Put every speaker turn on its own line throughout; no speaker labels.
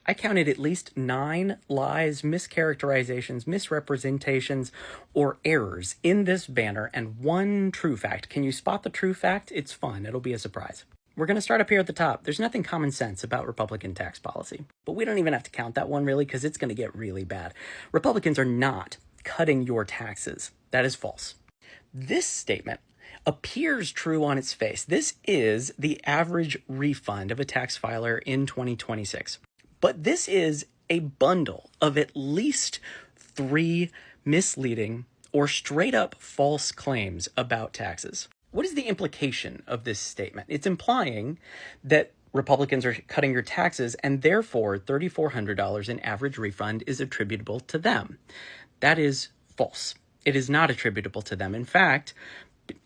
I counted at least 9 lies, mischaracterizations, misrepresentations, or errors in this banner and 1 true fact. Can you spot the true fact? It's fun. It'll be a surprise. We're going to start up here at the top. There's nothing common sense about Republican tax policy, but we don't even have to count that one really because it's going to get really bad. Republicans are not cutting your taxes. That is false. This statement appears true on its face. This is the average refund of a tax filer in 2026. But this is a bundle of at least 3 misleading or straight up false claims about taxes. What is the implication of this statement? It's implying that Republicans are cutting your taxes and therefore $3,400 in average refund is attributable to them. That is false. It is not attributable to them. In fact,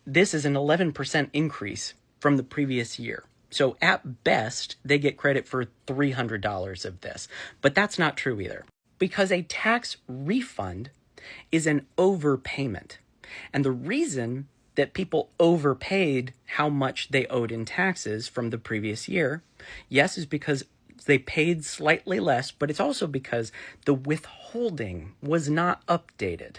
this is an 11% increase from the previous year. So at best, they get credit for $300 of this. But that's not true either, because a tax refund is an overpayment. And the reason that people overpaid how much they owed in taxes from the previous year, yes, is because they paid slightly less, but it's also because the withholding was not updated.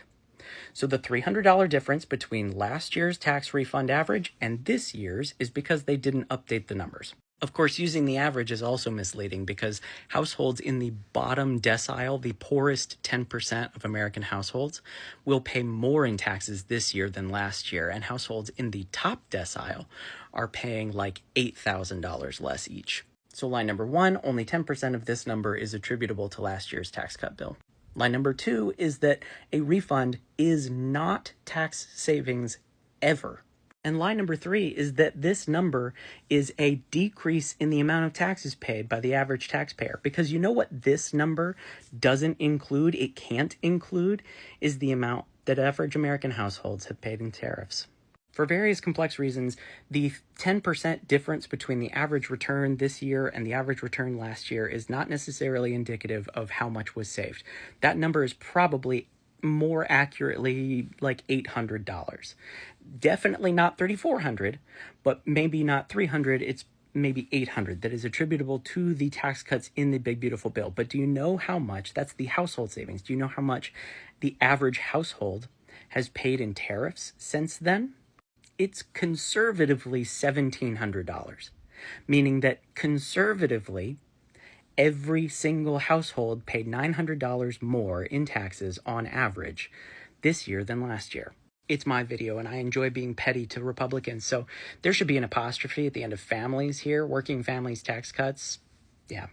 So the $300 difference between last year's tax refund average and this year's is because they didn't update the numbers. Of course, using the average is also misleading because households in the bottom decile, the poorest 10% of American households, will pay more in taxes this year than last year, and households in the top decile are paying like $8,000 less each. So line number 1, only 10% of this number is attributable to last year's tax cut bill. Line number 2 is that a refund is not tax savings ever. And line number 3 is that this number is a decrease in the amount of taxes paid by the average taxpayer. Because you know what this number doesn't include, it can't include, is the amount that average American households have paid in tariffs. For various complex reasons, the 10% difference between the average return this year and the average return last year is not necessarily indicative of how much was saved. That number is probably more accurately like $800. Definitely not $3,400, but maybe not $300. It's maybe $800 that is attributable to the tax cuts in the Big Beautiful Bill. But do you know how much? That's the household savings. Do you know how much the average household has paid in tariffs since then? It's conservatively $1,700, meaning that conservatively, every single household paid $900 more in taxes on average this year than last year. It's my video, and I enjoy being petty to Republicans, so there should be an apostrophe at the end of families here, working families tax cuts. Yeah.